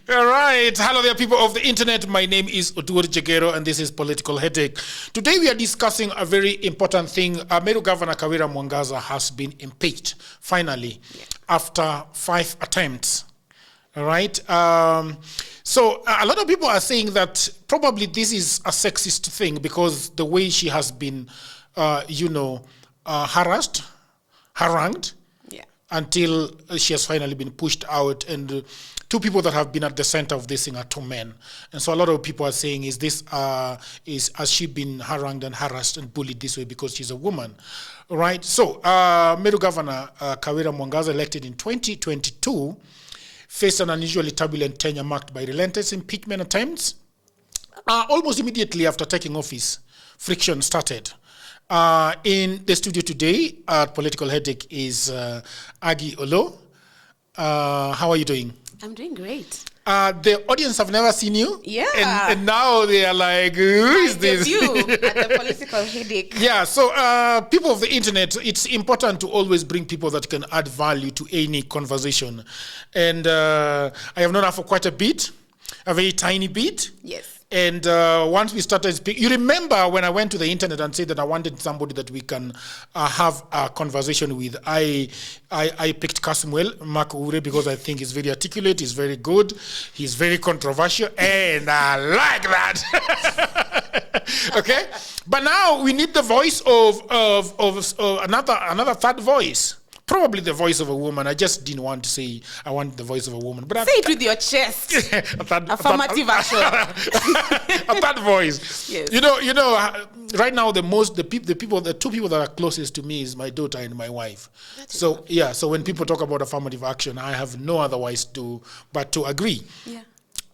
All right. Hello there, people of the internet. My name is Oduor Jegero, and this is Political Headache. Today we are discussing a very important thing. Meru Governor KAWIRA MWANGAZA has been impeached, finally, after 5 attempts. All right. So a lot of people are saying that probably this is a sexist thing because the way she has been, harassed, harangued, until she has finally been pushed out. And two people that have been at the center of this thing are two men. And so a lot of people are saying, has she been harangued and harassed and bullied this way because she's a woman? All right. So Meru Governor KAWIRA MWANGAZA, elected in 2022, faced an unusually turbulent tenure marked by relentless impeachment attempts. Almost immediately after taking office, friction started. In the studio today at Political Headache is Agi Olo. How are you doing? I'm doing great. The audience have never seen you. Yeah. And now they are like, who is this? You at the Political Headache. Yeah, so people of the internet, it's important to always bring people that can add value to any conversation. And I have known her for quite a bit, a very tiny bit. Yes. And once we started speaking, you remember when I went to the internet and said that I wanted somebody that we can have a conversation with. I picked Kasmuel Makure because I think he's very articulate, he's very good, he's very controversial, and I like that. Okay, but now we need the voice of another third voice. Probably the voice of a woman. I just didn't want to say I want the voice of a woman. But say it with your chest. Affirmative action. A third voice. Yes. You know. Right now, the two people that are closest to me is my daughter and my wife. So when people talk about affirmative action, I have no otherwise but to agree. Yeah.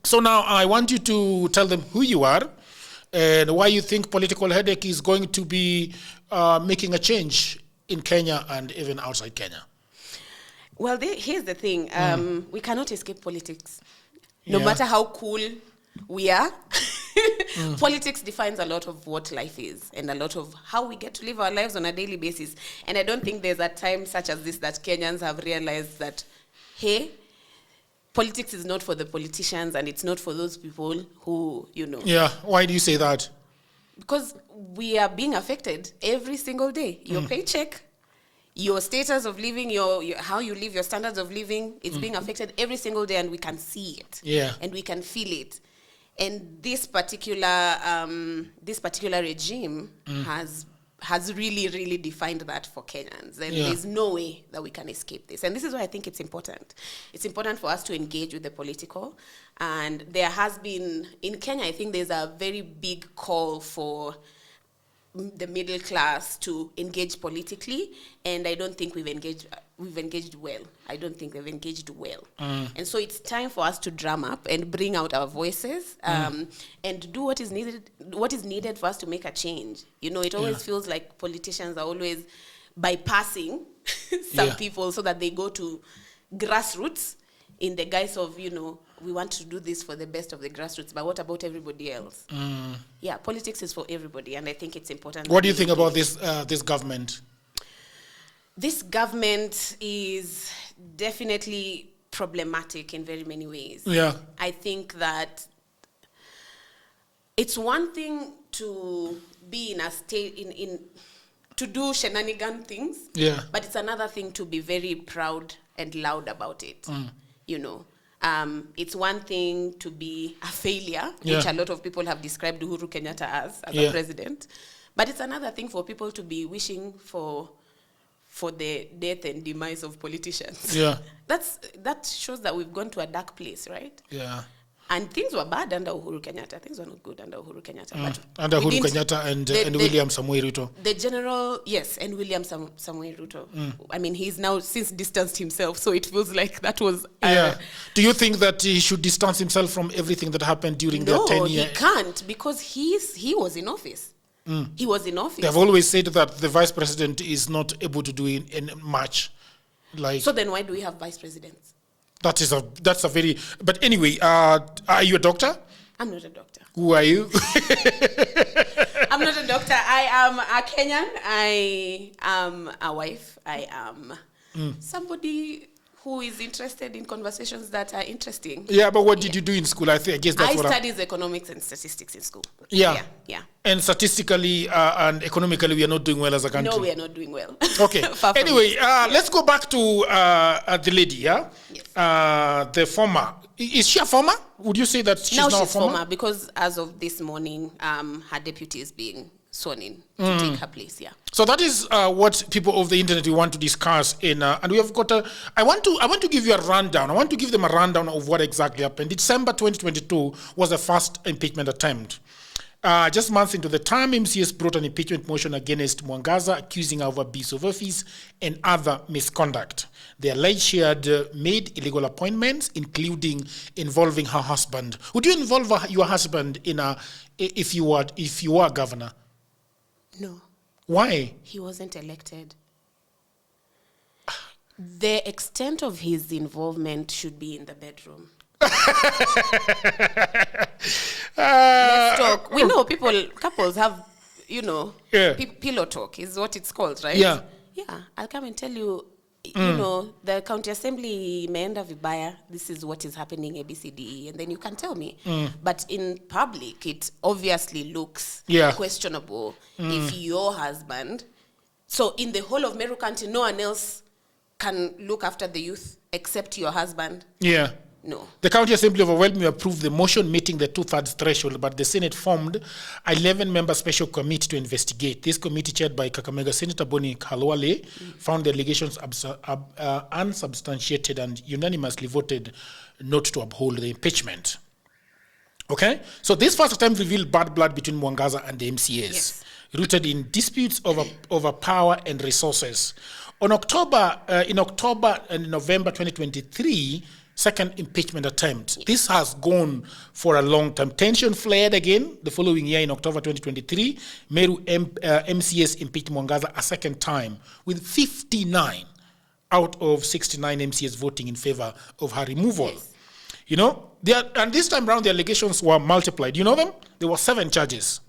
So now I want you to tell them who you are and why you think Political Headache is going to be making a change in Kenya and even outside Kenya. Well, here's the thing. We cannot escape politics. No matter how cool we are, politics defines a lot of what life is and a lot of how we get to live our lives on a daily basis. And I don't think there's a time such as this that Kenyans have realized that, hey, politics is not for the politicians and it's not for those people who, Yeah, why do you say that? Because we are being affected every single day. Your paycheck, your status of living, your how you live, your standards of living, it's being affected every single day, and we can see it. Yeah. And we can feel it. And this particular regime has really, really defined that for Kenyans. And there's no way that we can escape this. And this is why I think it's important. It's important for us to engage with the political. And there has been, in Kenya, I think there's a very big call for the middle class to engage politically. And I don't think we've engaged well. I don't think we've engaged well. And so it's time for us to drum up and bring out our voices and do what is needed for us to make a change. It always feels like politicians are always bypassing some people so that they go to grassroots in the guise of, we want to do this for the best of the grassroots, but what about everybody else? Yeah, politics is for everybody, and I think it's important. What do you think about this government? This government is definitely problematic in very many ways. Yeah. I think that it's one thing to be in a state, to do shenanigan things, but it's another thing to be very proud and loud about it. It's one thing to be a failure, which a lot of people have described Uhuru Kenyatta as a president, but it's another thing for people to be wishing for the death and demise of politicians. Yeah. That shows that we've gone to a dark place, right? Yeah. And things were bad under Uhuru Kenyatta. Things were not good under Uhuru Kenyatta. But under Uhuru Kenyatta and William Samoei Ruto. The general, yes, and William Samoei Ruto. I mean, he's now since distanced himself, so it feels like that was... Do you think that he should distance himself from everything that happened during their tenure? No, he can't, because he was in office. He was in office. They've always said that the vice president is not able to do in much. So then why do we have vice presidents? That's a very... But anyway, are you a doctor? I'm not a doctor. Who are you? I'm not a doctor. I am a Kenyan. I am a wife. I am somebody who is interested in conversations that are interesting. Yeah, but what did you do in school? I guess that's what I studied economics and statistics in school. Yeah. Yeah. And statistically and economically, we are not doing well as a country. No, we are not doing well. Okay. Anyway, let's go back to the lady, yeah? Yes. The former. Is she a former? Would you say that she's now a former? Because as of this morning, her deputy is being sworn in to take her place, yeah. So that is what people of the internet want to discuss in, and we have got I want to give you a rundown. I want to give them a rundown of what exactly happened. December 2022 was the first impeachment attempt. Just months into the term, MCS brought an impeachment motion against Mwangaza, accusing her of abuse of office and other misconduct. They alleged she had made illegal appointments, including involving her husband. Would you involve your husband in if you were governor? No. Why? He wasn't elected. The extent of his involvement should be in the bedroom. Let's talk. We know couples have, pillow talk is what it's called, right? Yeah. Yeah. I'll come and tell you, the county assembly imeenda vibaya, this is what is happening, ABCDE, and then you can tell me. But in public, it obviously looks questionable if your husband, so in the whole of Meru County, no one else can look after the youth except your husband. Yeah. No. The county assembly overwhelmingly approved the motion meeting the 2/3 threshold, but the Senate formed an 11-member special committee to investigate. This committee, chaired by Kakamega Senator Boni Khalwale, found the allegations unsubstantiated and unanimously voted not to uphold the impeachment. Okay? So this first attempt revealed bad blood between Mwangaza and the MCAs, rooted in disputes over power and resources. In October and November 2023, second impeachment attempt. This has gone for a long time. Tension flared again the following year in October 2023. Meru MCS impeached Mwangaza a second time with 59 out of 69 MCS voting in favor of her removal. Yes. And this time around the allegations were multiplied. You know them? There were 7 charges.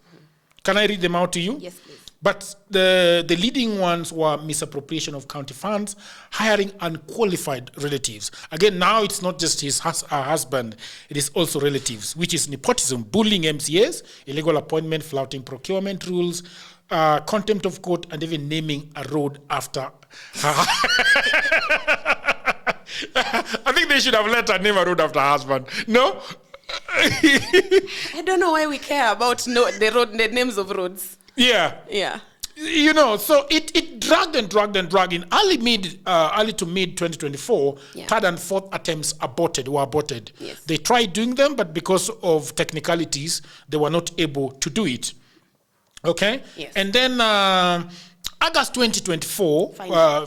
Can I read them out to you? Yes, please. But the leading ones were misappropriation of county funds, hiring unqualified relatives. Again, now it's not just her husband, it is also relatives, which is nepotism, bullying MCAs, illegal appointment, flouting procurement rules, contempt of court, and even naming a road after her. I think they should have let her name a road after her husband. No? I don't know why we care about the names of roads. Yeah. Yeah. So it dragged and dragged and dragged. In early to mid 2024, third and fourth attempts were aborted. Yes. They tried doing them, but because of technicalities, they were not able to do it. Okay? Yes. And then August 2024,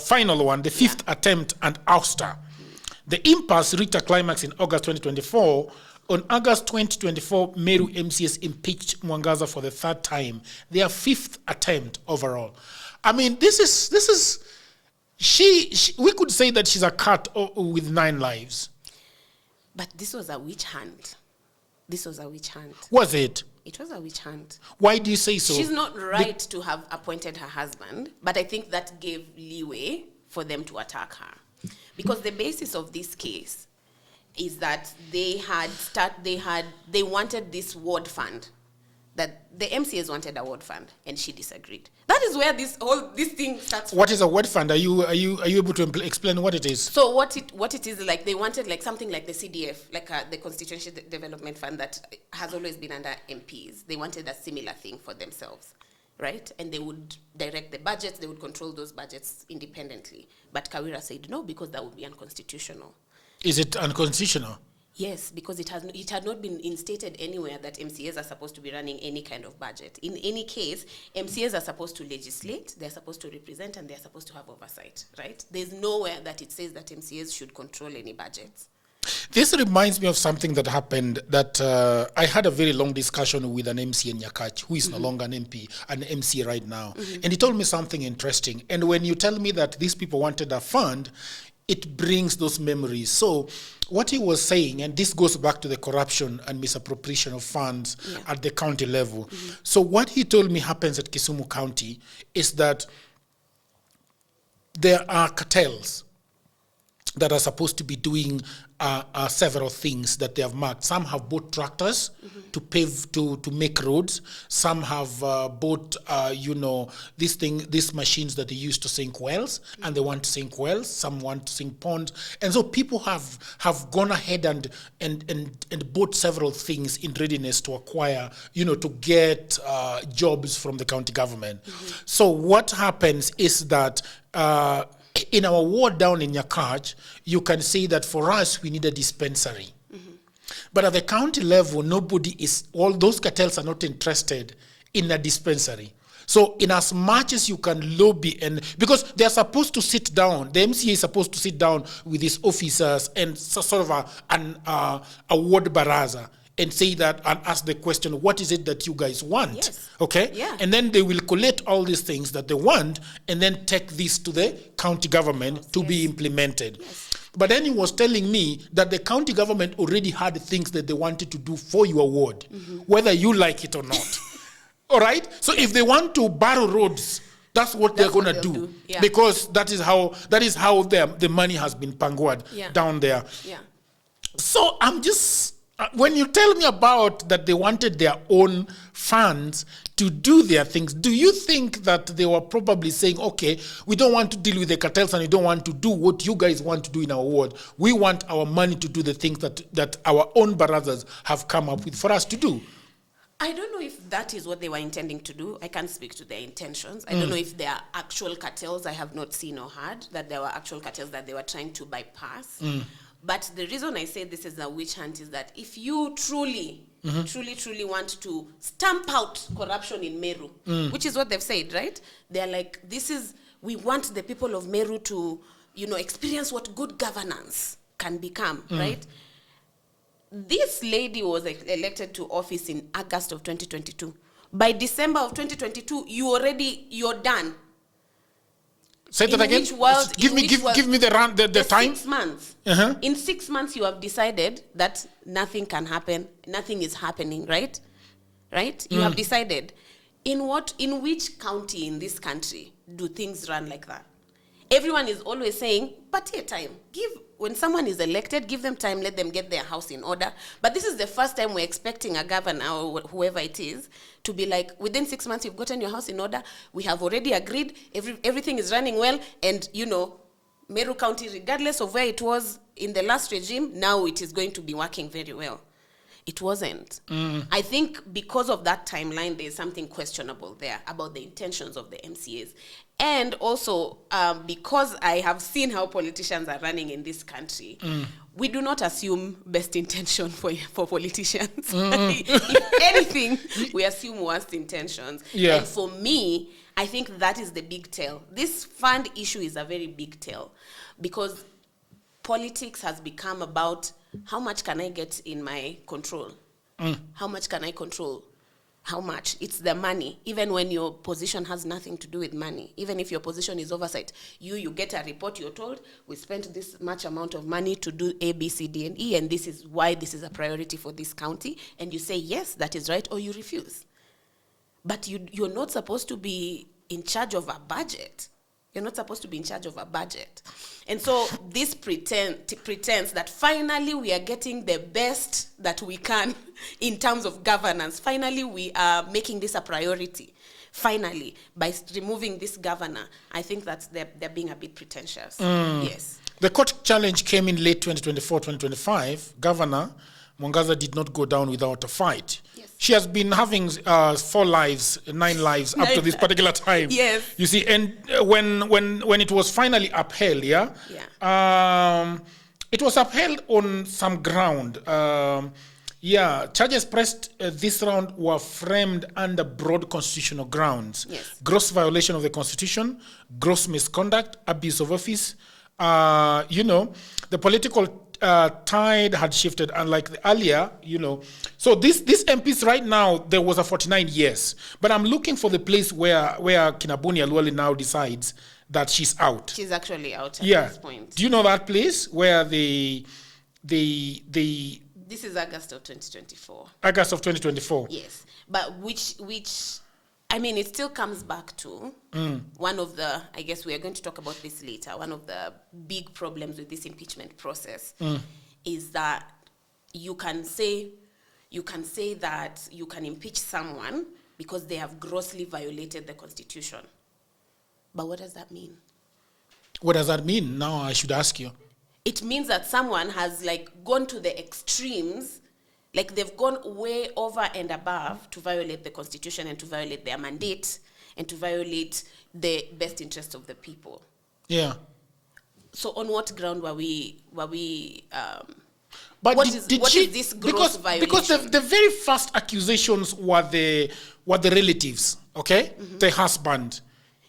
final one, the fifth attempt and ouster. The impasse reached a climax in August 2024. On August 2024, Meru MCS impeached Mwangaza for the 3rd time, their 5th attempt overall. I mean, this is we could say that she's a cat with 9 lives. But this was a witch hunt. Was it? It was a witch hunt. Why do you say so? She's not right to have appointed her husband, but I think that gave leeway for them to attack her. Because the basis of this case is that they wanted this ward fund, that the MCAs wanted a ward fund, and she disagreed. That is where this thing starts from. What is a ward fund? Are you able to explain what it is? So what it is, like, they wanted like something like the CDF, like the Constituency Development Fund that has always been under MPs. They wanted a similar thing for themselves, right? And they would direct the budgets, they would control those budgets independently. But Kawira said no, because that would be unconstitutional. Is it unconstitutional? Yes, because it had not been instated anywhere that MCAs are supposed to be running any kind of budget. In any case, MCAs are supposed to legislate, they're supposed to represent, and they're supposed to have oversight, right? There's nowhere that it says that MCAs should control any budgets. This reminds me of something that happened that I had a very long discussion with an MC in Nyakach, who is no longer an MP, an MC right now. And he told me something interesting. And when you tell me that these people wanted a fund, it brings those memories. So what he was saying, and this goes back to the corruption and misappropriation of funds at the county level. So what he told me happens at Kisumu County is that there are cartels. that are supposed to be doing several things that they have marked. Some have bought tractors to pave, to make roads. Some have bought, these machines that they use to sink wells, and they want to sink wells. Some want to sink ponds. And so people have gone ahead and bought several things in readiness to acquire, to get jobs from the county government. So what happens is that in our ward down in Nyakach, you can say that for us, we need a dispensary. But at the county level, all those cartels are not interested in a dispensary. So in as much as you can lobby, and because they're supposed to sit down, the MCA is supposed to sit down with his officers and sort of a ward baraza, and say that and ask the question, what is it that you guys want? Yes. Okay? Yeah. And then they will collect all these things that they want and then take this to the county government to be implemented. Yes. But then he was telling me that the county government already had things that they wanted to do for your ward, whether you like it or not. All right? So if they want to borrow roads, that's what they're going to do. Yeah. Because that is how the money has been pangoed down there. Yeah. So I'm just... when you tell me about that they wanted their own funds to do their things, do you think that they were probably saying, okay, we don't want to deal with the cartels and we don't want to do what you guys want to do in our ward. We want our money to do the things that our own brothers have come up with for us to do. I don't know if that is what they were intending to do. I can't speak to their intentions. I don't know if there are actual cartels I have not seen or heard, that there were actual cartels that they were trying to bypass. But the reason I say this is a witch hunt is that if you truly want to stamp out corruption in Meru, which is what they've said, right? They're like, we want the people of Meru to, experience what good governance can become, right? This lady was elected to office in August of 2022. By December of 2022, you're done. Say that again. Give me the time. 6 months. In 6 months, you have decided that nothing can happen. Nothing is happening, right? Right? You have decided. In which county in this country do things run like that? Everyone is always saying, but here time. When someone is elected, give them time, let them get their house in order. But this is the first time we're expecting a governor or whoever it is to be like, within 6 months, you've gotten your house in order. We have already agreed. Everything is running well. And, Meru County, regardless of where it was in the last regime, now it is going to be working very well. It wasn't. I think because of that timeline, there's something questionable there about the intentions of the MCAs. And also, because I have seen how politicians are running in this country, we do not assume best intention for politicians. If anything, we assume worst intentions. Yeah. And for me, I think that is the big tell. This fund issue is a very big tell because politics has become about how much can I get in my control? How much can I control? How much? It's the money. Even when your position has nothing to do with money. Even if your position is oversight. You get a report, you're told, we spent this much amount of money to do A, B, C, D, and E, and this is why this is a priority for this county. And you say, yes, that is right, or you refuse. But you're not supposed to be in charge of a budget. You're not supposed to be in charge of a budget. And so this pretends that finally we are getting the best that we can in terms of governance. Finally, we are making this a priority. Finally, by removing this governor, I think that they're being a bit pretentious. Yes. The court challenge came in late 2024, 2025. Governor Mwangaza did not go down without a fight. Yes. She has been having 9 lives up to this particular time. Yes. You see, and when it was finally upheld, it was upheld on some ground. Charges pressed this round were framed under broad constitutional grounds. Yes. Gross violation of the Constitution, gross misconduct, abuse of office. The political tide had shifted, unlike the earlier, So these MPs right now, there was a 49 years. But I'm looking for the place where Kinabuni Alwali now decides that she's out. She's actually out at this point. Do you know that place where the This is August of 2024. August of 2024. Yes. But which I mean, it still comes back to one of the, I guess we are going to talk about this later, one of the big problems with this impeachment process is that you can say that you can impeach someone because they have grossly violated the Constitution. But what does that mean? What does that mean? Now I should ask you. It means that someone has gone to the extremes, they've gone way over and above to violate the Constitution and to violate their mandate and to violate the best interests of the people. Yeah. So on what ground were we but what is this gross violation? Because the very first accusations were the relatives, okay? The husband.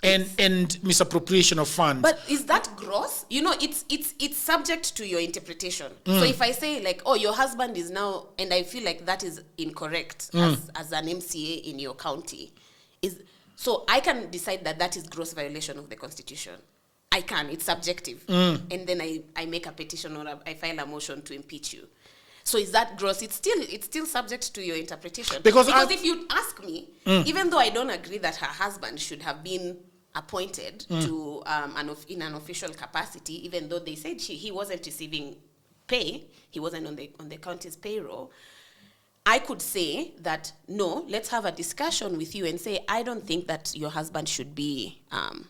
And misappropriation of funds. But is that gross? It's subject to your interpretation. So if I say your husband is now, and I feel like that is incorrect as an MCA in your county, so I can decide that is gross violation of the Constitution. I can. It's subjective. And then I make a petition or I file a motion to impeach you. So is that gross? It's still subject to your interpretation. Because if you ask me, even though I don't agree that her husband should have been appointed to in an official capacity, even though they said he wasn't receiving pay, he wasn't on the county's payroll, I could say that no, let's have a discussion with you and say I don't think that your husband should be acting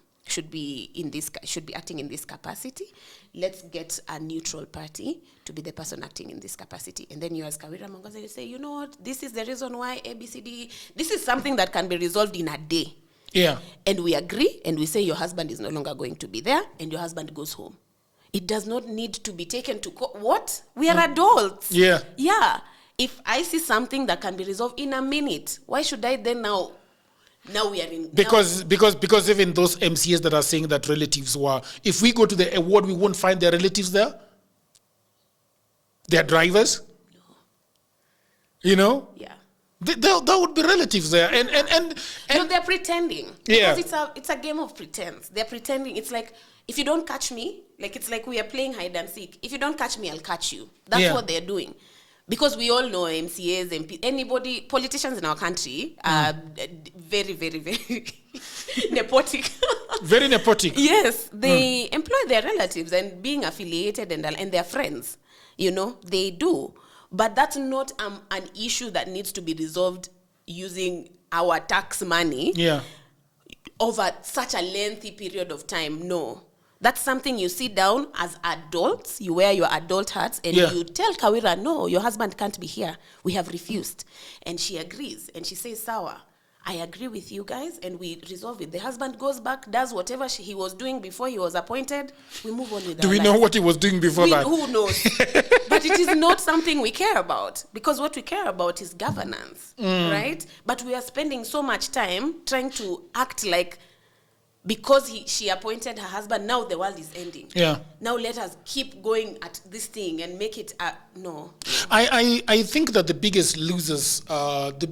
in this capacity. Let's get a neutral party to be the person acting in this capacity. And then you as KAWIRA MWANGAZA, you say, you know what, this is the reason why ABCD, this is something that can be resolved in a day. Yeah. And we agree and we say your husband is no longer going to be there and your husband goes home. It does not need to be taken to court. What? We are adults. Yeah. Yeah. If I see something that can be resolved in a minute, why should I then now we are in... Because even those MCAs that are saying that relatives were... If we go to the award, we won't find their relatives there? Their drivers? No. Yeah. There would be relatives there, and no, they're pretending. Yeah. Because it's a game of pretense. They're pretending. It's like if you don't catch me, it's like we are playing hide and seek. If you don't catch me, I'll catch you. That's what they're doing. Because we all know MCAs, anybody, politicians in our country are very, very, very nepotic. Very nepotic. Yes, they employ their relatives and being affiliated and their friends. They do. But that's not an issue that needs to be resolved using our tax money over such a lengthy period of time. No. That's something you sit down as adults, you wear your adult hats, and you tell KAWIRA, no, your husband can't be here. We have refused. And she agrees. And she says, Sawa, I agree with you guys, and we resolve it. The husband goes back, does whatever he was doing before he was appointed. We move on with Do we know what he was doing before that? Who knows? But it is not something we care about, because what we care about is governance, right? But we are spending so much time trying to act like because she appointed her husband, now the world is ending. Yeah. Now let us keep going at this thing and make it no. I think that the biggest losers are the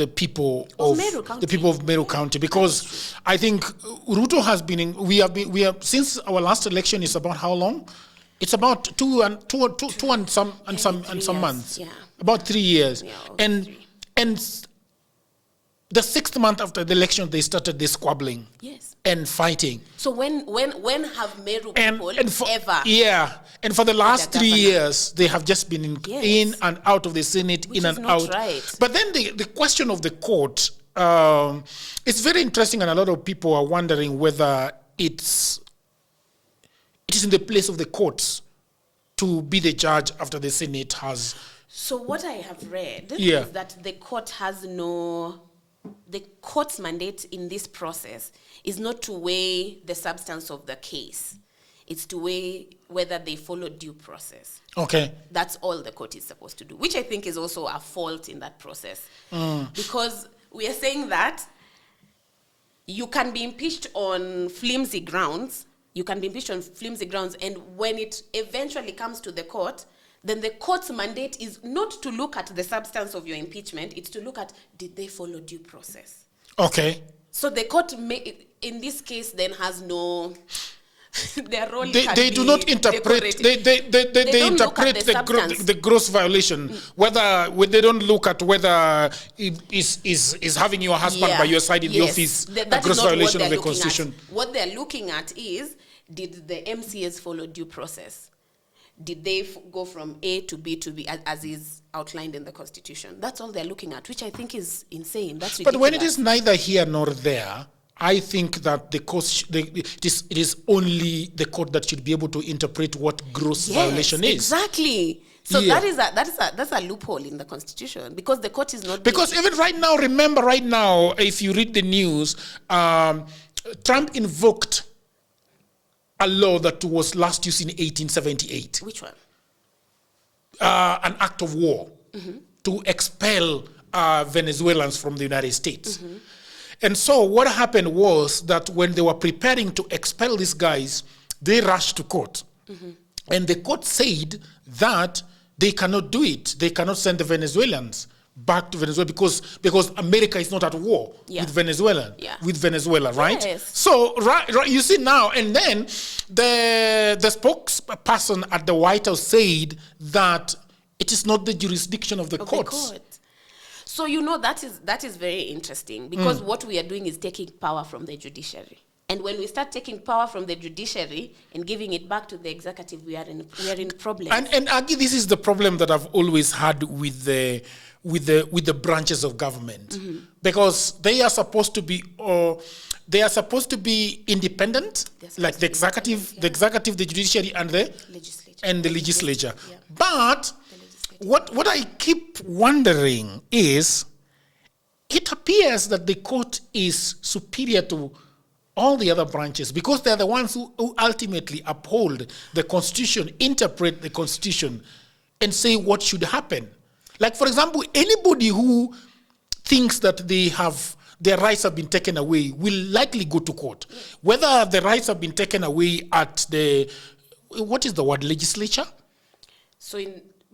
people of Meru County, because I think Ruto has been we have since our last election is about how long? It's about two and some months. Yeah. About 3 years. Yeah, and the 6th month after the election, they started this squabbling and fighting. So when have Meru people ever? Yeah, and for the last 3 years, they have just been in and out of the Senate, which in and not out. Right. But then the question of the court, it's very interesting, and a lot of people are wondering whether it is in the place of the courts to be the judge after the Senate has. So what I have read is that the court has the court's mandate in this process is not to weigh the substance of the case. It's to weigh whether they follow due process. Okay. That's all the court is supposed to do, which I think is also a fault in that process. Because we are saying that you can be impeached on flimsy grounds. And when it eventually comes to the court, then the court's mandate is not to look at the substance of your impeachment, it's to look at, did they follow due process? Okay. So the court, in this case, then has no their role they do not interpret. They interpret the gross violation. Whether they don't look at whether is having your husband by your side in the office a gross violation of the Constitution. What they're looking at is, did the MCAs follow due process? Did they go from A to B to B as is outlined in the Constitution? That's all they're looking at, which I think is insane. That's ridiculous. But when it is neither here nor there, I think that it is only the court that should be able to interpret what gross violation is. Exactly. So that's a loophole in the Constitution, because the court is not. Because even right now, remember, right now, if you read the news, Trump invoked a law that was last used in 1878. Which one? An act of war to expel Venezuelans from the United States. And so what happened was that when they were preparing to expel these guys, they rushed to court. And the court said that they cannot do it. They cannot send the Venezuelans back to Venezuela because America is not at war with Venezuela, right? Yes. So right, you see now, and then the spokesperson at the White House said that it is not the jurisdiction of the courts. So that is very interesting, because what we are doing is taking power from the judiciary. And when we start taking power from the judiciary and giving it back to the executive, we are in problems. And Agi, this is the problem that I've always had with the branches of government, because they are supposed to be independent, like the executive, the judiciary, and the legislature. Yeah. But what I keep wondering is, it appears that the court is superior to all the other branches, because they're the ones who ultimately uphold the Constitution, interpret the Constitution, and say what should happen. Like, for example, anybody who thinks that their rights have been taken away will likely go to court. Whether the rights have been taken away at what is the word, legislature? So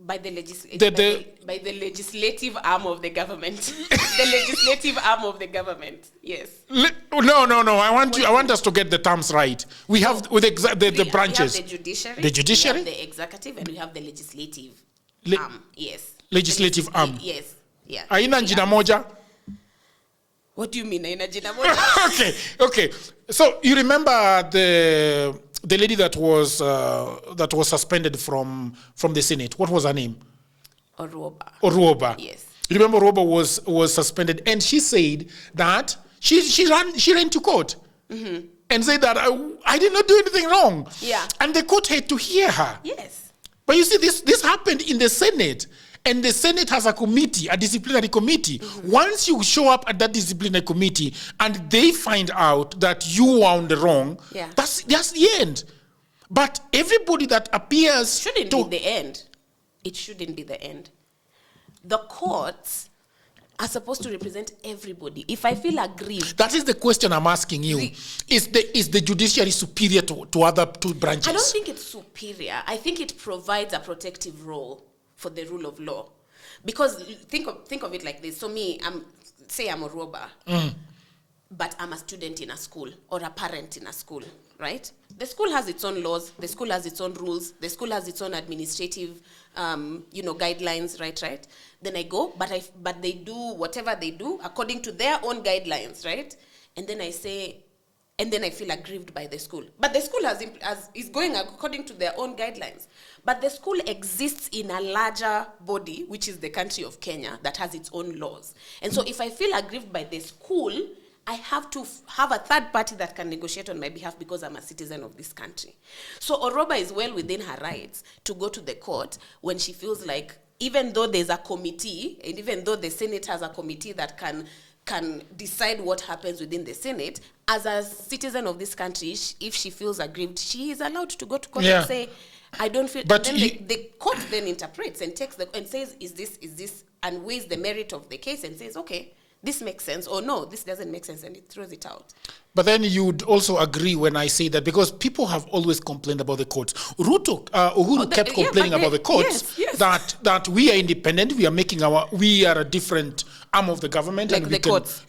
by the legislative arm of the government. The legislative arm of the government, yes. No. I want us to get the terms right. We have the branches. We have the judiciary, we have the executive, and we have the legislative arm. Yes. Legislative arm. Yes. Yeah. Aina jina moja? What do you mean, aina jina moja? Okay. So you remember the lady that was suspended from the Senate? What was her name? Oruoba. Yes. You remember Oruoba was suspended, and she said that she ran to court and said that I did not do anything wrong. Yeah. And the court had to hear her. Yes. But you see, this happened in the Senate. And the Senate has a committee, a disciplinary committee. Once you show up at that disciplinary committee and they find out that you were on the wrong, that's the end. But everybody that appears shouldn't be the end. It shouldn't be the end. The courts are supposed to represent everybody. If I feel aggrieved, that is the question I'm asking you. Is the judiciary superior to other two branches? I don't think it's superior. I think it provides a protective role for the rule of law. Because think of it like this. So I'm a robber, but I'm a student in a school or a parent in a school, right? The school has its own laws, the school has its own rules, the school has its own administrative guidelines, right? Then I go, but they do whatever they do according to their own guidelines, right? And then I feel aggrieved by the school. But the school is going according to their own guidelines. But the school exists in a larger body, which is the country of Kenya, that has its own laws. And so if I feel aggrieved by the school, I have to have a third party that can negotiate on my behalf because I'm a citizen of this country. So Oroba is well within her rights to go to the court when she feels like, even though there's a committee, and even though the Senate has a committee that can decide what happens within the Senate, as a citizen of this country, if she feels aggrieved, she is allowed to go to court and say, I don't feel. But then the court then interprets and takes and says, is this, and weighs the merit of the case and says, okay, this makes sense, or no, this doesn't make sense, and it throws it out. But then you'd also agree when I say that, because people have always complained about the courts. Uhuru kept complaining about the courts, that we are independent, we are a different arm of the government, like and the courts.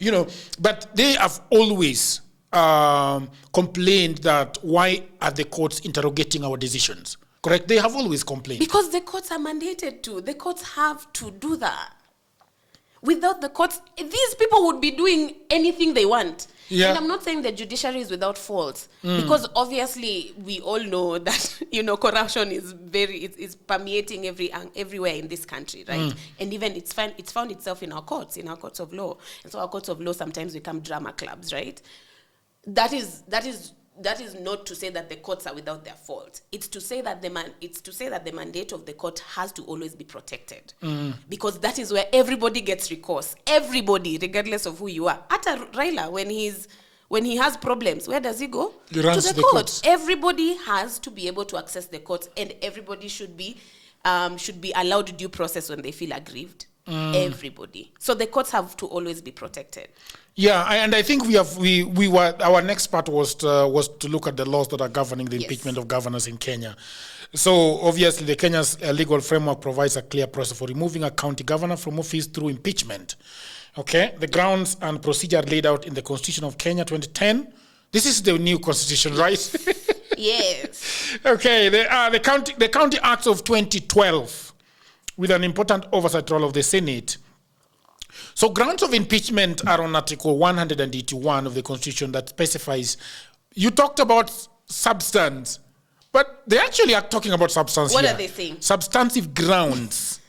But they have always complained that why are the courts interrogating our decisions? Correct? They have always complained. Because the courts are mandated to. The courts have to do that. Without the courts, these people would be doing anything they want. Yeah. And I'm not saying the judiciary is without faults, because obviously we all know that corruption is is permeating everywhere in this country, right? And even it's found itself in our courts of law. And so our courts of law sometimes become drama clubs, right? That is not to say that the courts are without their fault. It's to say that the mandate of the court has to always be protected, because that is where everybody gets recourse. Everybody, regardless of who you are. Ata Raila, when he has problems, where does he go? He runs to the court. Everybody has to be able to access the courts, and everybody should be allowed due process when they feel aggrieved. Everybody. So the courts have to always be protected. Yeah, and I think our next part was to look at the laws that are governing the impeachment of governors in Kenya. So obviously the Kenya's legal framework provides a clear process for removing a county governor from office through impeachment. Okay, the grounds and procedure laid out in the Constitution of Kenya 2010. This is the new constitution, right? Yes. Okay, the County Acts of 2012 with an important oversight role of the Senate. So grounds of impeachment are on Article 181 of the Constitution that specifies, you talked about substance, but they actually are talking about substance here. What are they saying? Substantive grounds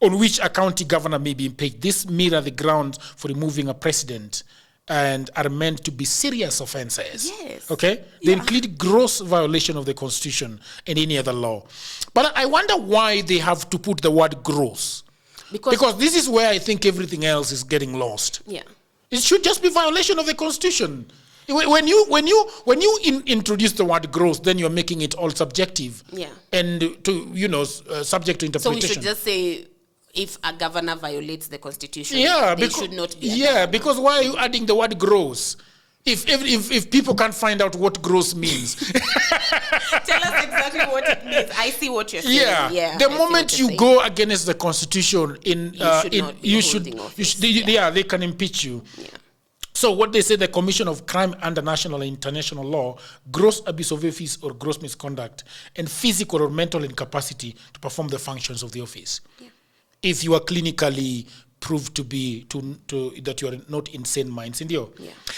on which a county governor may be impeached. This mirror the grounds for removing a president and are meant to be serious offenses. Yes. Okay? They include gross violation of the Constitution and any other law. But I wonder why they have to put the word gross. Because this is where I think everything else is getting lost. Yeah. It should just be violation of the Constitution. When you introduce the word gross, then you're making it all subjective. Yeah. And subject to interpretation. So we should just say, if a governor violates the Constitution, they should not be. Yeah, because why are you adding the word gross? If people can't find out what gross means. Tell us exactly what it means. I see what you're saying. Yeah. The moment you go against the Constitution, they can impeach you. Yeah. So what they say, the commission of crime under national and international law, gross abuse of office or gross misconduct, and physical or mental incapacity to perform the functions of the office. Yeah. If you are clinically proved to be that you are not insane minds. Yeah.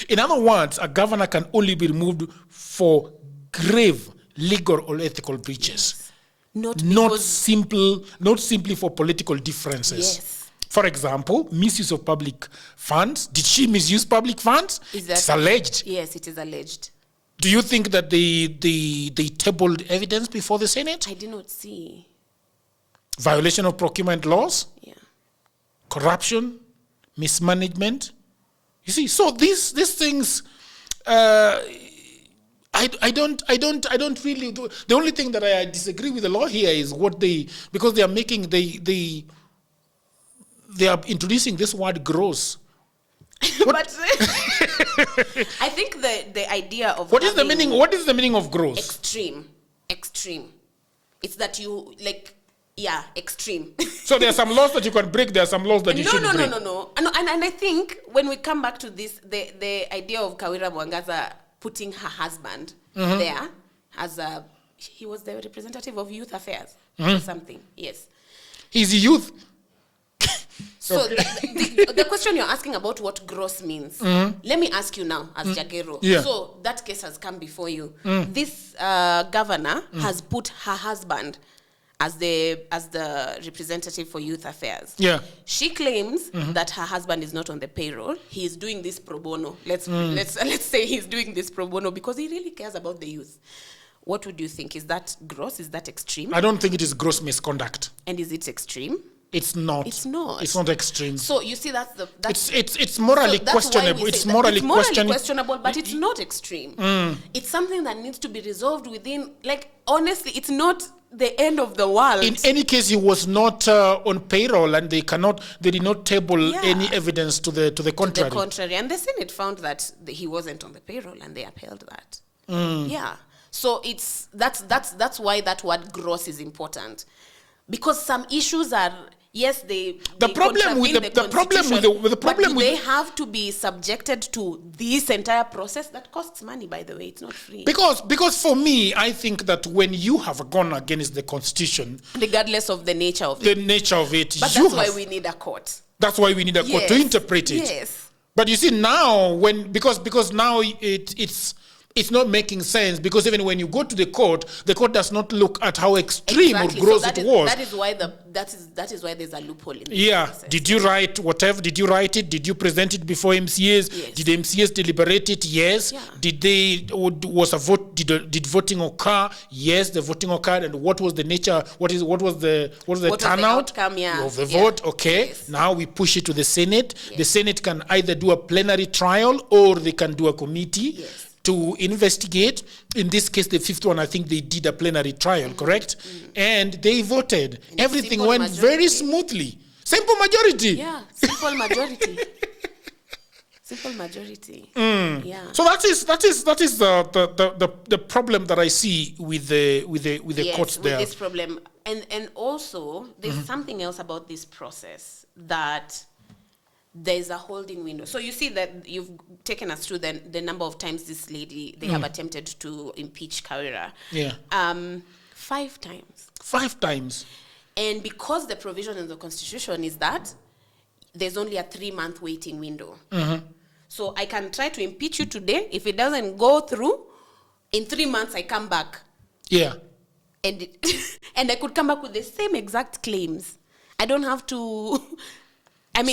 In other words, a governor can only be removed for grave legal or ethical breaches. Yes. Not simply for political differences. Yes. For example, misuse of public funds. Did she misuse public funds? It's alleged. Yes, it is alleged. Do you think that they tabled evidence before the Senate? I did not see. Violation of procurement laws? Yeah. Corruption, mismanagement. You see, so these things, I don't really do. The only thing that I disagree with the law here is because they are making they are introducing this word gross. But I think the idea of what is the meaning of gross? Extreme. It's that you extreme. So there are some laws that you can break. There are some laws that you shouldn't break. No. And I think when we come back to this, the idea of KAWIRA MWANGAZA putting her husband there as he was the representative of youth affairs or something. Yes. He's youth. So the question you're asking about what gross means, let me ask you now as Jagero. Yeah. So that case has come before you. This governor has put her husband as the representative for youth affairs. Yeah. She claims that her husband is not on the payroll. He is doing this pro bono. Let's say he's doing this pro bono because he really cares about the youth. What would you think? Is that gross? Is that extreme? I don't think it is gross misconduct. And is it extreme? It's not. It's not. It's not extreme. So you see, it's morally questionable. It's morally questionable, but it's not extreme. It's something that needs to be resolved within. Honestly, it's not the end of the world. In any case, he was not on payroll, and they did not table any evidence to the contrary. To the contrary, and the Senate found that he wasn't on the payroll, and they upheld that. Yeah. So that's why that word gross is important, because some issues are Yes, the problem with they have to be subjected to this entire process that costs money, by the way. It's not free. Because for me, I think that when you have gone against the constitution, regardless of the nature of it, but that's why we need a court. That's why we need a court to interpret it. Yes. But you see now, because now it's not making sense, because even when you go to the court does not look at how extreme or gross it was. That is why there's a loophole in the process. Did you write whatever? Did you write it? Did you present it before MCAs? Yes. Did MCAs deliberate it? Yes. Yeah. Was a vote? Did voting occur? Yes, the voting occurred. And what was the nature? What was the turnout of the vote? Okay. Yes. Now we push it to the Senate. Yes. The Senate can either do a plenary trial or they can do a committee. Yes. To investigate. In this case, the fifth one, I think they did a plenary trial, correct? And they voted. And everything went very smoothly. Simple majority. Yeah, simple majority. Simple majority. Yeah. So that is the problem that I see with the courts there. With this problem, and also there's something else about this process that. There's a holding window. So you see that you've taken us through the number of times this lady, they have attempted to impeach KAWIRA. Yeah. 5 times. 5 times. And because the provision in the Constitution is that there's only a 3-month waiting window. So I can try to impeach you today. If it doesn't go through, in 3 months I come back. Yeah. And and I could come back with the same exact claims. I don't have to...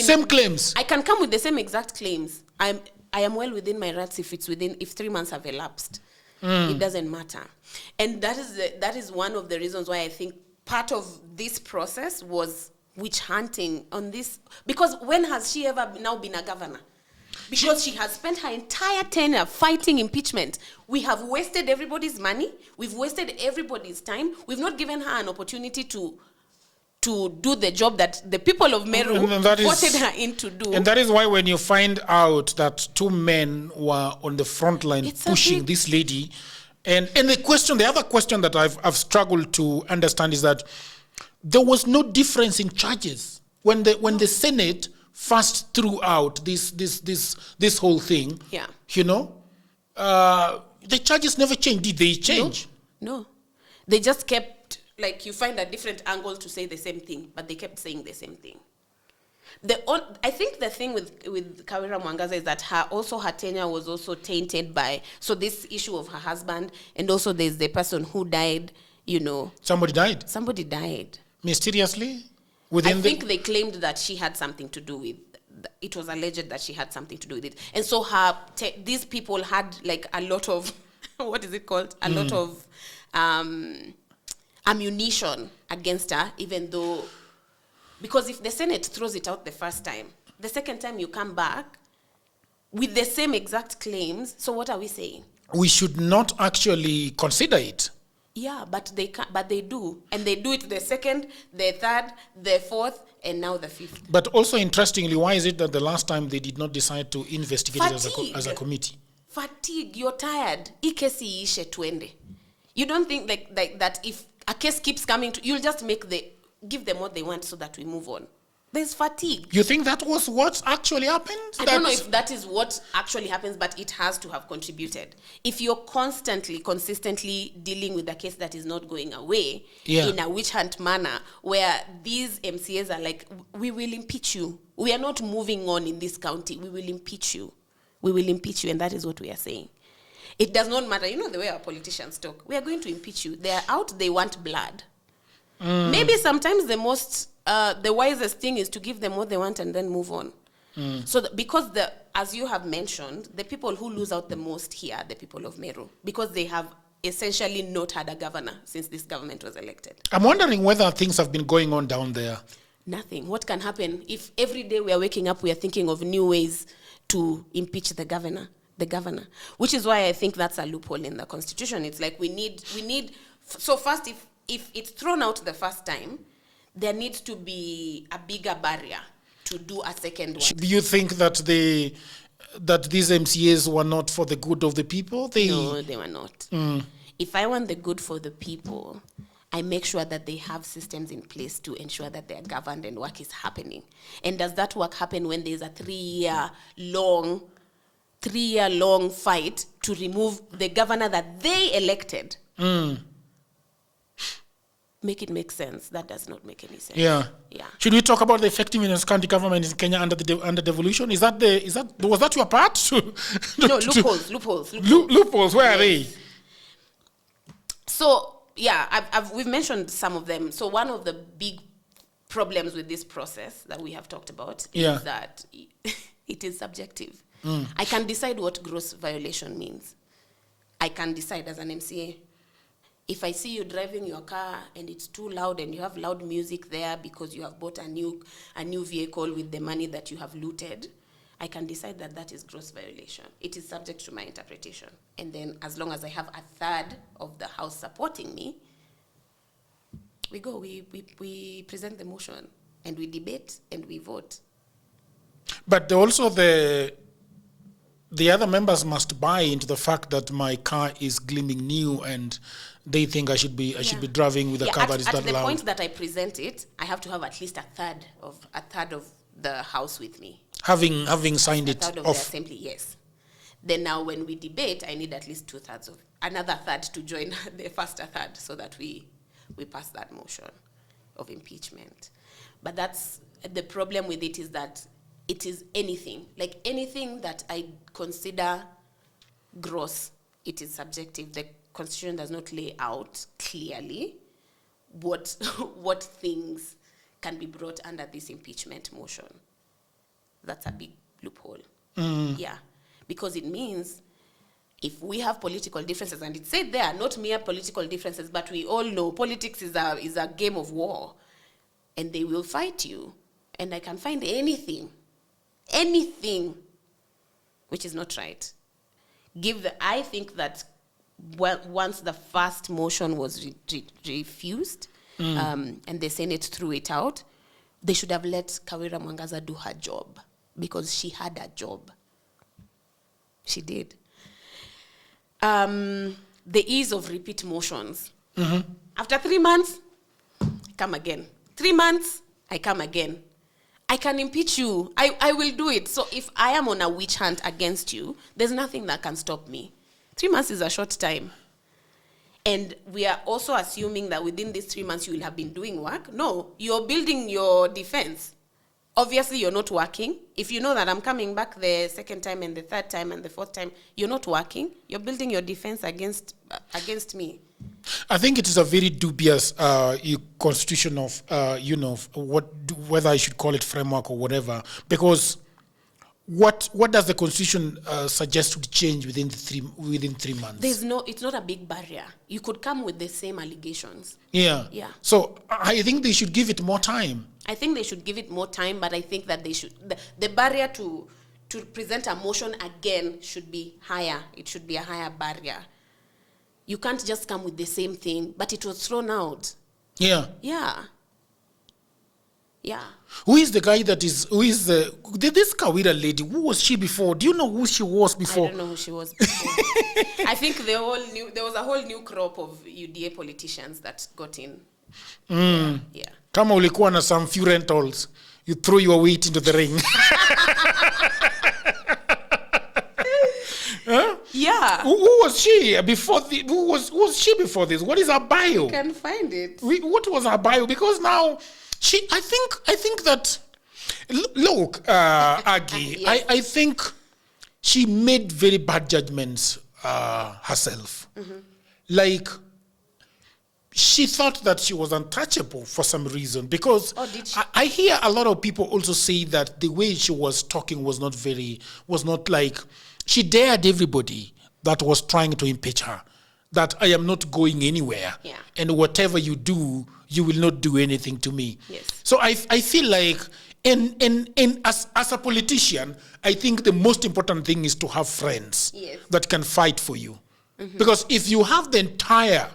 same claims. I can come with the same exact claims. I am well within my rights if 3 months have elapsed. It doesn't matter. And that is one of the reasons why I think part of this process was witch hunting on this. Because when has she ever now been a governor? Because she has spent her entire tenure fighting impeachment. We have wasted everybody's money. We've wasted everybody's time. We've not given her an opportunity to do the job that the people of Meru voted her in to do. And that is why when you find out that 2 men were on the front line pushing this lady, and the other question that I've struggled to understand is that there was no difference in charges when the Senate first threw out this whole thing. Yeah. The charges never changed. Did they change? No. They just kept. Like, you find a different angle to say the same thing, but they kept saying the same thing. I think the thing with KAWIRA Mwangaza is that her tenure was also tainted by, so this issue of her husband, and also there's the person who died, Somebody died? Somebody died. Mysteriously? I think they claimed that she had something to do with it. Was alleged that she had something to do with it. And so these people had like a lot of, what is it called? A lot of... ammunition against her, even though, because if the Senate throws it out the first time, the second time you come back with the same exact claims, so what are we saying? We should not actually consider it. Yeah, but they do, and they do it the second, the third, the fourth, and now the fifth. But also interestingly, why is it that the last time they did not decide to investigate it as a committee? Fatigue. You're tired. Ikesi ishe twende. You don't think like that if a case keeps coming to, you'll just give them what they want so that we move on. There's fatigue. You think that was what actually happened? I don't know if that is what actually happens, but it has to have contributed. If you're consistently dealing with a case that is not going away in a witch hunt manner, where these MCAs are like, we will impeach you. We are not moving on in this county. We will impeach you. We will impeach you, and that is what we are saying. It does not matter. The way our politicians talk. We are going to impeach you. They are out. They want blood. Maybe sometimes the wisest thing is to give them what they want and then move on. So because as you have mentioned, the people who lose out the most here are the people of Meru, because they have essentially not had a governor since this government was elected. I'm wondering whether things have been going on down there. Nothing. What can happen if every day we are waking up, we are thinking of new ways to impeach the governor, which is why I think that's a loophole in the Constitution. It's like we need. So first, if it's thrown out the first time, there needs to be a bigger barrier to do a second one. Do you think that these MCAs were not for the good of the people? No, they were not. If I want the good for the people, I make sure that they have systems in place to ensure that they're governed and work is happening. And does that work happen when there's a 3-year-long fight to remove the governor that they elected? Make it make sense. That does not make any sense. Yeah. Should we talk about the effectiveness of county government in Kenya under devolution? Was that your part? No, loopholes. Loopholes. Where are they? So we've mentioned some of them. So one of the big problems with this process that we have talked about is that it is subjective. I can decide what gross violation means. I can decide as an MCA. If I see you driving your car and it's too loud and you have loud music there because you have bought a new vehicle with the money that you have looted, I can decide that that is gross violation. It is subject to my interpretation. And then as long as I have a third of the House supporting me, we present the motion and we debate and we vote. But also the other members must buy into the fact that my car is gleaming new and they think I should be driving with a car that is that loud. At the point that I present it, I have to have at least a third of the House with me. Having signed it off. A third of the assembly, yes. Then now when we debate, I need at least 2/3 of another third to join the first third so that we pass that motion of impeachment. But that's the problem with it, is that it is anything that I consider gross, it is subjective. The Constitution does not lay out clearly what things can be brought under this impeachment motion. That's a big loophole. Yeah, because it means if we have political differences, and it said there, not mere political differences, but we all know politics is a game of war, and they will fight you, and I can find anything which is not right. I think that once the first motion was refused, and the Senate threw it out, they should have let KAWIRA Mwangaza do her job, because she had a job. She did. The ease of repeat motions. After 3 months, I come again. 3 months, I come again. I can impeach you. I will do it. So if I am on a witch hunt against you, there's nothing that can stop me. 3 months is a short time. And we are also assuming that within these 3 months you will have been doing work. No, you're building your defense. Obviously, you're not working. If you know that I'm coming back the second time and the third time and the fourth time, you're not working. You're building your defense against me. I think it is a very dubious constitution of, whether I should call it framework or whatever, because what does the Constitution suggest would change within 3 months? It's not a big barrier. You could come with the same allegations. Yeah. So I think they should give it more time. I think they should give it more time, but I think that they should. The barrier to present a motion again should be higher. It should be a higher barrier. You can't just come with the same thing, but it was thrown out. Yeah. Who is the guy this KAWIRA lady? Who was she before? Do you know who she was before? I don't know who she was before. I think there was a whole new crop of UDA politicians that got in. Yeah. Kama ulikuwa na some few rentals, you throw your weight into the ring. Huh? Yeah. Who was she before? Who was she before this? What is her bio? You can find it. What was her bio? Because now I think that, look, Aggie, yes. I think she made very bad judgments herself. Like, she thought that she was untouchable for some reason, because did she? I hear a lot of people also say that the way she was talking was not like, she dared everybody that was trying to impeach her, that I am not going anywhere. Yeah. And whatever you do, you will not do anything to me. Yes. So I feel like, as a politician, I think the most important thing is to have friends that can fight for you. Because if you have the entire,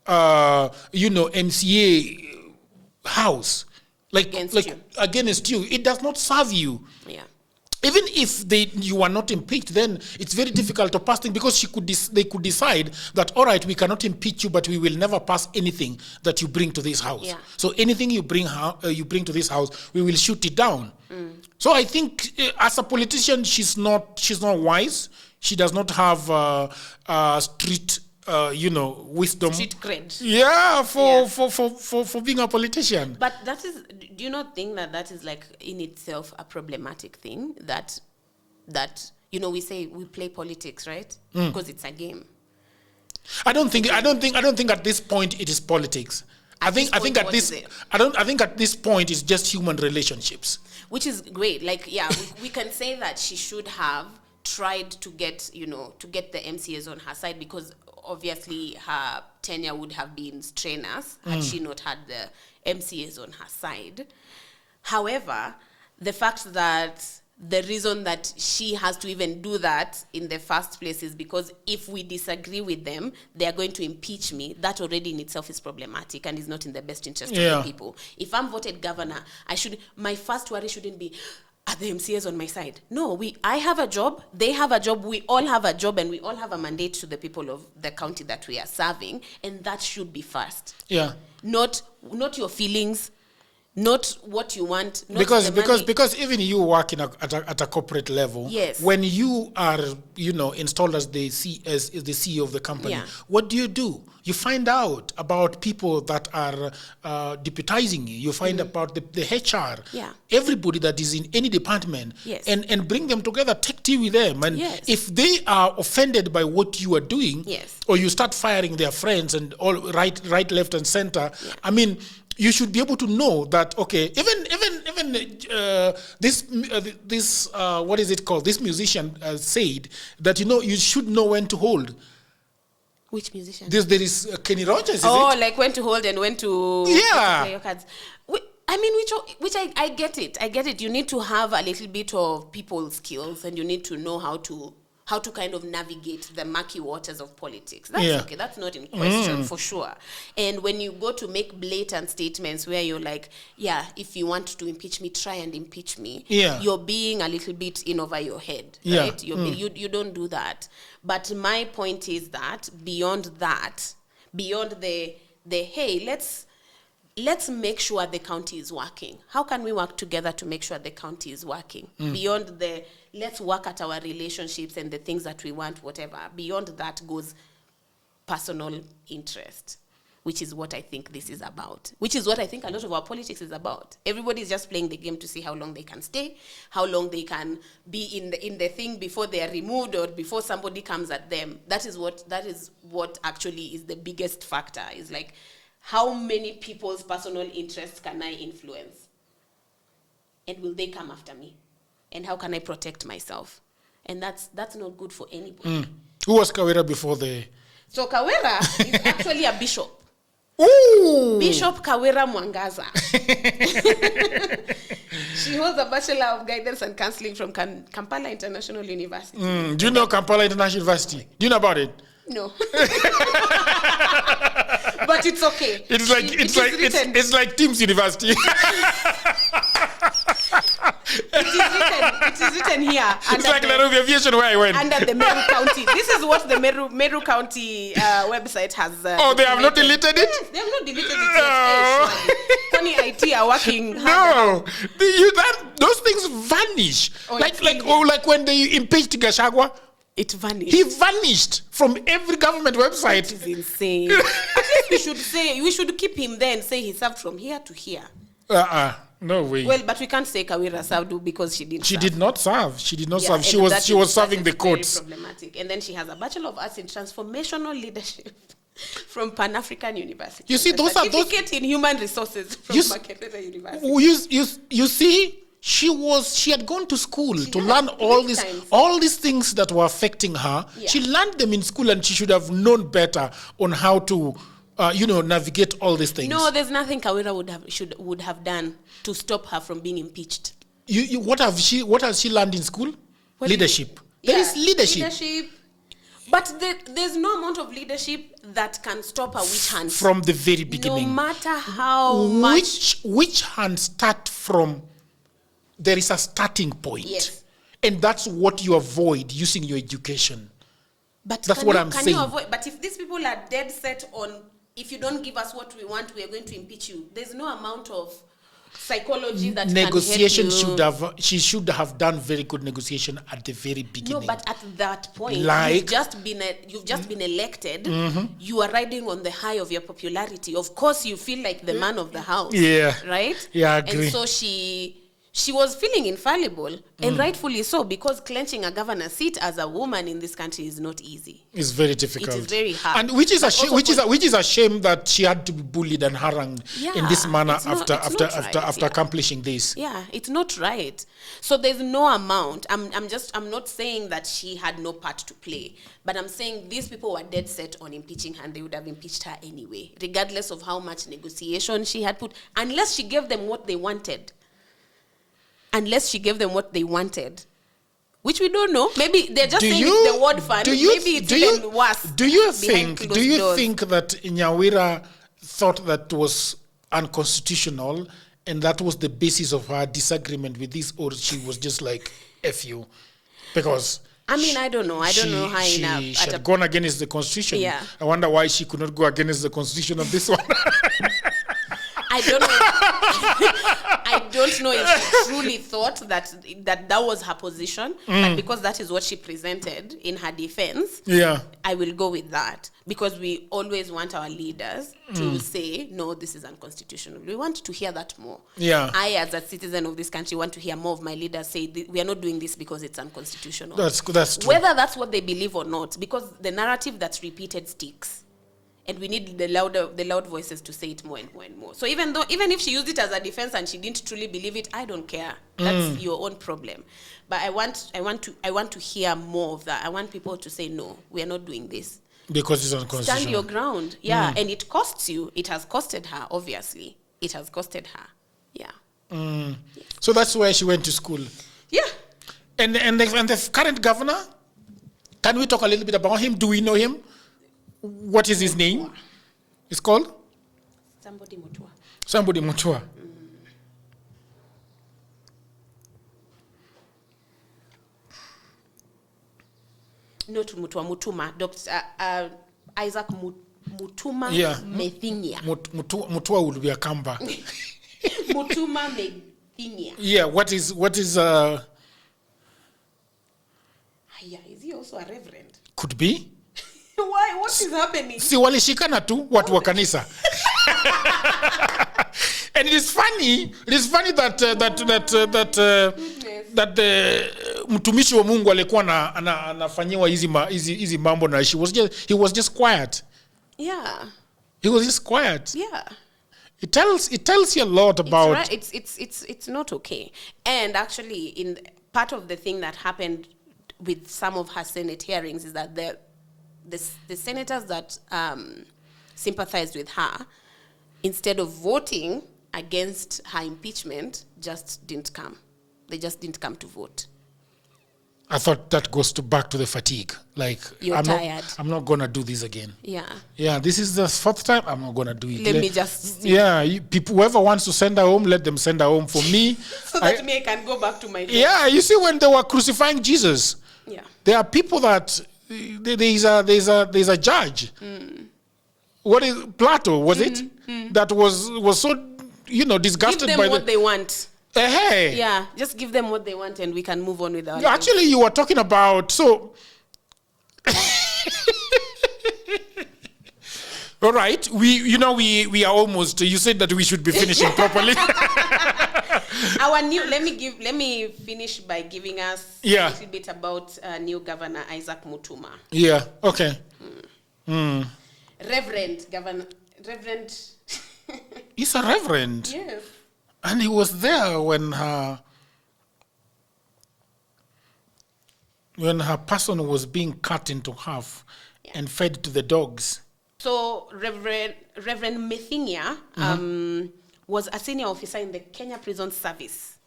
MCA house against you, it does not serve you. Yeah. even if you are not impeached, then it's very difficult to pass things, because they could decide that, all right, we cannot impeach you, but we will never pass anything that you bring to this house. Yeah. So anything you bring to this house, we will shoot it down. So I think as a politician, she's not wise. She does not have street wisdom. Street cred. Yeah, for being a politician. But do you not think that is like in itself a problematic thing, that we say we play politics, right? Because it's a game. I don't think at this point it is politics. I think at this point it's just human relationships. Which is great. Like, yeah, we can say that she should have tried to get the MCAs on her side, because obviously her tenure would have been strenuous had she not had the MCAs on her side. However, the fact that the reason that she has to even do that in the first place is because if we disagree with them, they are going to impeach me. That already in itself is problematic and is not in the best interest of the people. If I'm voted governor, my first worry shouldn't be, are the MCAs on my side? No, I have a job, they have a job, we all have a job, and we all have a mandate to the people of the county that we are serving, and that should be first. Yeah. Not your feelings, not what you want. Not because even you work at a corporate level, yes. When you are installed as the CEO of the company, what do? You find out about people that are deputizing you. You find about the HR, everybody that is in any department, and bring them together, take tea with them. And if they are offended by what you are doing, or you start firing their friends and all right, left, and center, I mean, you should be able to know that, okay, even this what is it called? This musician said that you should know when to hold. Which musician? There is Kenny Rogers. Like when to hold and when to play your cards. I mean, which I get it. I get it. You need to have a little bit of people skills, and you need to know how to kind of navigate the murky waters of politics. That's okay. That's not in question for sure. And when you go to make blatant statements where you're like, if you want to impeach me, try and impeach me. You're being a little bit in over your head, right? You don't do that. But my point is that beyond the hey, let's make sure the county is working. How can we work together to make sure the county is working? Beyond the let's work at our relationships and the things that we want, whatever. Beyond that goes personal interest, which is what I think this is about, which is what I think a lot of our politics is about. Everybody is just playing the game to see how long they can stay, how long they can be in the thing before they are removed or before somebody comes at them. That is what actually is the biggest factor, is like, how many people's personal interests can I influence? And will they come after me? And how can I protect myself? And that's not good for anybody. Who was KAWIRA before the... So KAWIRA is actually a bishop. Ooh! Bishop KAWIRA Mwangaza. She holds a Bachelor of Guidance and Counseling from Kampala International University. Do you know Kampala International University? Do you know about it? No. But it's okay. It's like Teams University. It is written here. It's like Nairobi Aviation where I went. Under the Meru County. This is what the Meru County website has. They have not deleted it? Yes, they have not deleted it yet. Funny IT are working No. hard. Those things vanish. Like when they impeached Gachagua. It vanished. He vanished from every government website. That is insane. At least we should keep him there and say he served from here to here. No way. Well, but we can't say KAWIRA served because she didn't. She did not serve. She did not serve. She was serving the courts. Very problematic. And then she has a Bachelor of Arts in Transformational Leadership from Pan-African University. You see, those certificate in Human Resources from Makerere University. You see. She had gone to school to learn all these things that were affecting her. Yeah. She learned them in school, and she should have known better on how to, navigate all these things. No, there's nothing KAWIRA would have done to stop her from being impeached. What has she learned in school? Leadership. There is leadership. But there's no amount of leadership that can stop a witch hunt from the very beginning. No matter how much witch hunt start from. There is a starting point. Yes. And that's what you avoid using your education. But that's what I'm saying. But if these people are dead set on, if you don't give us what we want, we are going to impeach you, there's no amount of psychology that negotiation can help you. she should have done very good negotiation at the very beginning. No, but at that point, like, you've just been elected. You are riding on the high of your popularity. Of course, you feel like the man of the house. Yeah. Right? Yeah, I agree. And so she was feeling infallible, and rightfully so, because clenching a governor's seat as a woman in this country is not easy. It's very difficult. It is very hard. And which is a shame that she had to be bullied and harangued in this manner after accomplishing this. Yeah, it's not right. So there's no amount. I'm not saying that she had no part to play, but I'm saying these people were dead set on impeaching her, and they would have impeached her anyway, regardless of how much negotiation she had put, unless she gave them what they wanted. Which we don't know. Maybe they're just saying it's the word fund. Maybe it's even worse. Do you think that Nyawira thought that was unconstitutional and that was the basis of her disagreement with this, or she was just like, F you? Because I don't know. I don't know how she had gone against the constitution. Yeah. I wonder why she could not go against the constitution of this one. I don't know. I don't know if she truly thought that was her position, but because that is what she presented in her defense, I will go with that, because we always want our leaders to say, no, this is unconstitutional. We want to hear that more. Yeah. I, as a citizen of this country, want to hear more of my leaders say, we are not doing this because it's unconstitutional. That's true. Whether that's what they believe or not, because the narrative that's repeated sticks. And we need the loud voices to say it more and more and more. So even if she used it as a defense and she didn't truly believe it, I don't care. That's your own problem. But I want to hear more of that. I want people to say, no, we are not doing this. Because it's unconstitutional. Stand your ground. Yeah. And it costs you. It has costed her, obviously. It has costed her. Yeah. Yes. So that's where she went to school. Yeah. And the current governor, can we talk a little bit about him? Do we know him? What is his name? It's called? Somebody Mutua. Somebody Mutua. Not Mutua, Mutuma. Dr. Isaac Mutuma Methinia. Mutua would be a Kamba. Mutuma Methinia. Yeah, what is yeah, is he also a reverend? Could be. Why? What is happening? Si walishikana tu watu wa kanisa. And it is funny that mtumishi wa Mungu alikuwa anafanyiwa hizi mambo na he was just quiet. Yeah. He was just quiet. Yeah. It tells you a lot about it's not okay. And actually, in part of the thing that happened with some of her Senate hearings is that the senators that sympathized with her, instead of voting against her impeachment, just didn't come. They just didn't come to vote. I thought that goes back to the fatigue. Like, you're tired. I'm not going to do this again. Yeah. Yeah, this is the fourth time. I'm not going to do it. Let me just see. Yeah, people, whoever wants to send her home, let them send her home. For me... so that I can go back to my job. Yeah, you see, when they were crucifying Jesus, there are people that... There's a judge. What is Plato? Was it that was so disgusted by what they want. Hey. Yeah, just give them what they want, and we can move on with our Actually, lives. You were talking about so. All right, we are almost. You said that we should be finishing properly. Our new. Let me finish by giving us a little bit about new governor Isaac Mutuma. Yeah. Okay. Reverend. He's a reverend. Yes. And he was there when her person was being cut into half and fed to the dogs. So Reverend Methinia was a senior officer in the Kenya Prison Service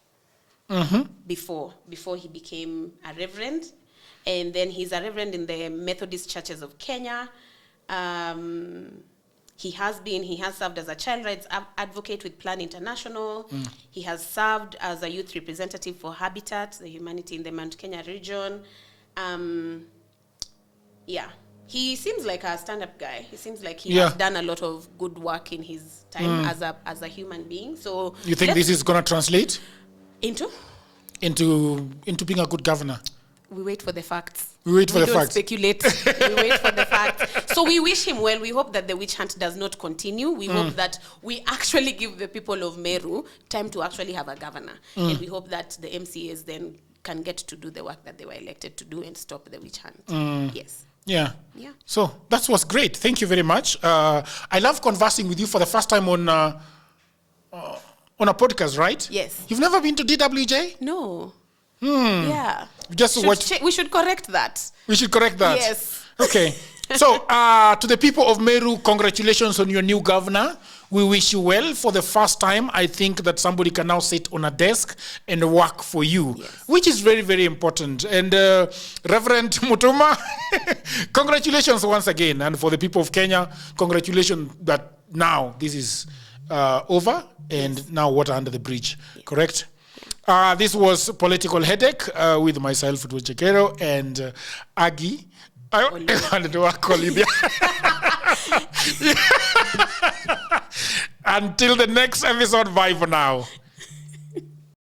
before he became a reverend. And then he's a reverend in the Methodist Churches of Kenya. He has served as a child rights advocate with Plan International. He has served as a youth representative for Habitat, the humanity in the Mount Kenya region. He seems like a stand-up guy. He seems like he has done a lot of good work in his time as a human being. So you think this is going to translate into being a good governor? We wait for the facts. We don't speculate. We wait for the facts. So we wish him well. We hope that the witch hunt does not continue. We hope that we actually give the people of Meru time to actually have a governor. And we hope that the MCAs then can get to do the work that they were elected to do and stop the witch hunt. Yes. Yeah. So that was great. Thank you very much. I love conversing with you for the first time on a podcast, right? Yes. You've never been to DWJ? No. Yeah. We should correct that. We should correct that. Yes. Okay. So, to the people of Meru, congratulations on your new governor. We wish you well. For the first time, I think that somebody can now sit on a desk and work for you, which is very, very important. And Reverend Mutuma, congratulations once again. And for the people of Kenya, congratulations that now this is over and now water under the bridge. Correct? This was Political Headache with myself, Edward Chekero, and Aggie. Until the next episode, bye for now.